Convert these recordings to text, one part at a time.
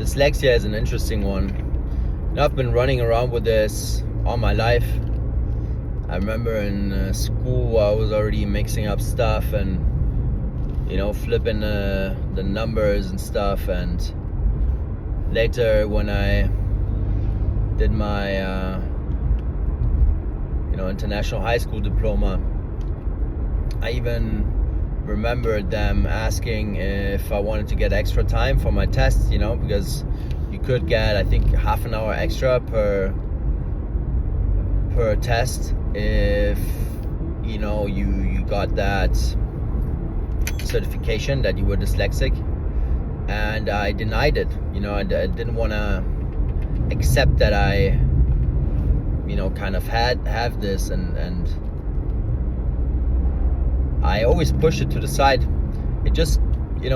Dyslexia is an interesting one. I've been running around with this all my life. I remember in school I was already mixing up stuff and flipping the numbers and stuff, and later when I did my international high school diploma, I even remembered them asking if I wanted to get extra time for my tests, because you could get, I think, half an hour extra per test if you got that certification that you were dyslexic. And I denied it. I didn't want to accept that I kind of have this, and I always pushed it to the side. It just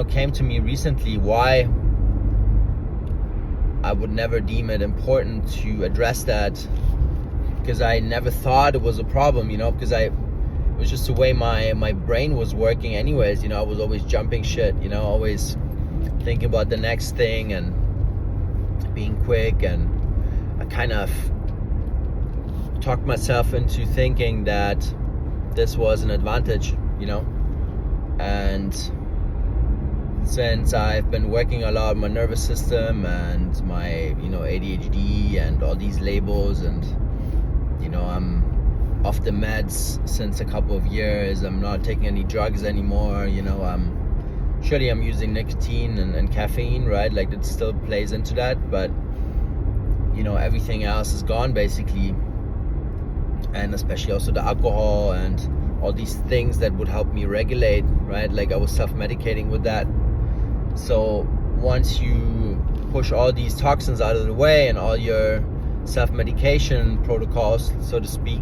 came to me recently why I would never deem it important to address that, because I never thought it was a problem, because it was just the way my brain was working anyways. I was always jumping shit, always thinking about the next thing and being quick, and I kind of talked myself into thinking that this was an advantage, and since I've been working a lot on my nervous system and my ADHD and all these labels, and I'm off the meds since a couple of years. I'm not taking any drugs anymore. I'm using nicotine and caffeine, right? Like, it still plays into that, but everything else is gone basically, and especially also the alcohol and all these things that would help me regulate, right? Like, I was self-medicating with that. So once you push all these toxins out of the way and all your self-medication protocols, so to speak,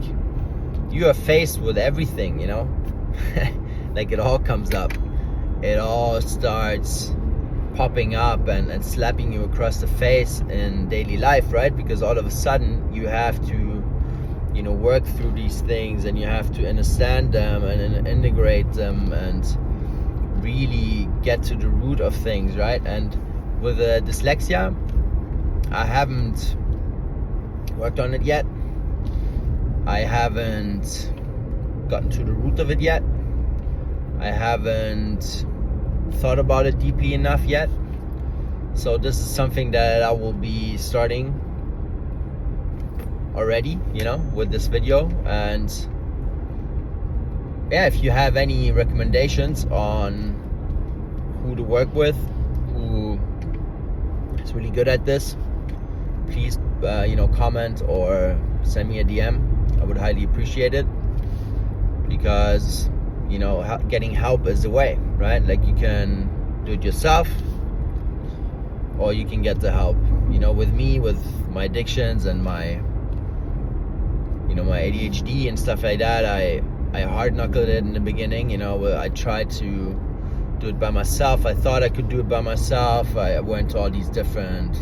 you are faced with everything, like, it all comes up. It all starts popping up and slapping you across the face in daily life, right? Because all of a sudden you have to work through these things, and you have to understand them and integrate them and really get to the root of things, right? And with dyslexia, I haven't worked on it yet. I haven't gotten to the root of it yet. I haven't thought about it deeply enough yet. So this is something that I will be starting already, with this video. And yeah, if you have any recommendations on who to work with, who is really good at this, please comment or send me a DM. I would highly appreciate it, because getting help is the way, right? Like, you can do it yourself, or you can get the help. With me, with my addictions and my my ADHD and stuff like that, I hard knuckled it in the beginning. I tried to do it by myself. I thought I could do it by myself. I went to all these different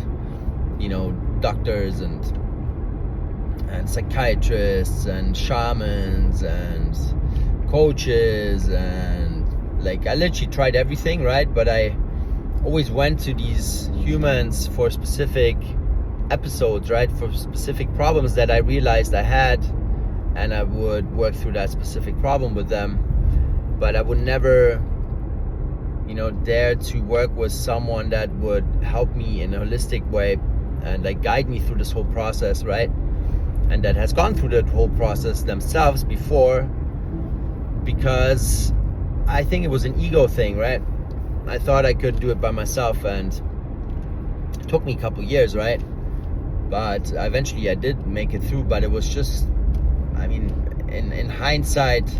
doctors and psychiatrists and shamans and coaches, and like, I literally tried everything, right? But I always went to these humans for specific episodes, right? For specific problems that I realized I had, and I would work through that specific problem with them. But I would never dare to work with someone that would help me in a holistic way and like guide me through this whole process, right? And that has gone through that whole process themselves before, because I think it was an ego thing, right? I thought I could do it by myself, and it took me a couple years, right? But eventually I did make it through. But it was just, in hindsight,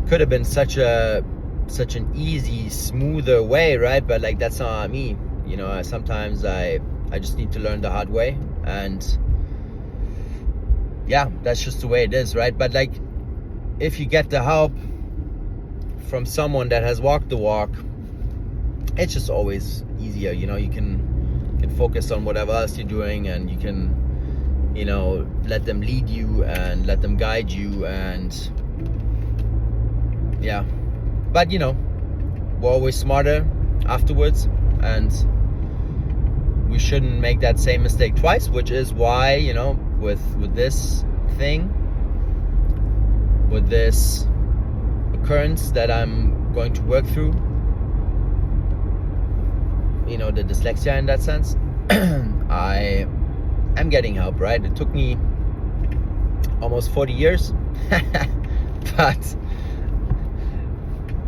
could have been such an easy, smoother way, right? But like, that's not me. Sometimes I just need to learn the hard way, and yeah, that's just the way it is, right? But like, if you get the help from someone that has walked the walk, it's just always easier. You can focus on whatever else you're doing, and you can let them lead you and let them guide you. And yeah, but we're always smarter afterwards, and we should shouldn't make that same mistake twice, which is why, you know, with this thing, with this occurrence that I'm going to work through, you know, the dyslexia in that sense, I am getting help, right? It took me almost 40 years, but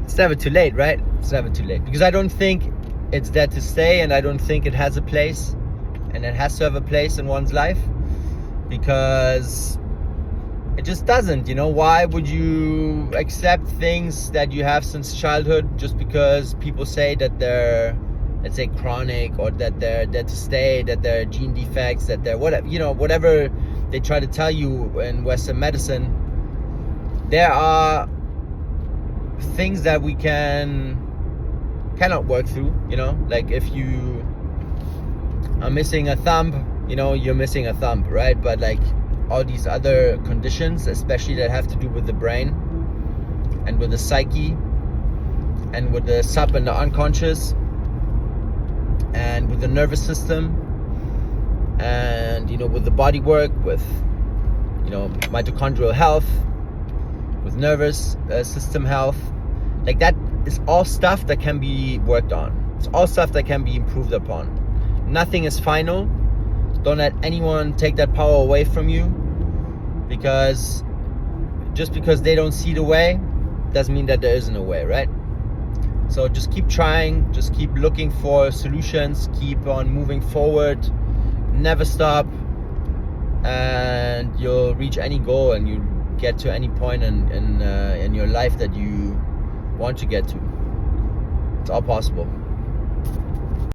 it's never too late, right? It's never too late, because I don't think it's there to stay, and I don't think it has a place, and it has to have a place in one's life, because it just doesn't, you know. Why would you accept things that you have since childhood just because people say that they're, let's say, chronic, or that they're there to stay, that they're gene defects, that they're whatever, you know, whatever they try to tell you in Western medicine. There are things that we cannot work through, you know. Like if you are missing a thumb, you know, you're missing a thumb, right? But like all these other conditions, especially that have to do with the brain and with the psyche and with the sub and the unconscious and with the nervous system and, you know, with the body work, with, you know, mitochondrial health, with nervous system health, like that is all stuff that can be worked on. It's all stuff that can be improved upon. Nothing is final. Don't let anyone take that power away from you, because just because they don't see the way doesn't mean that there isn't a way, right? So just keep trying, just keep looking for solutions, keep on moving forward, never stop, and you'll reach any goal, and you get to any point in your life that you want to get to. It's all possible.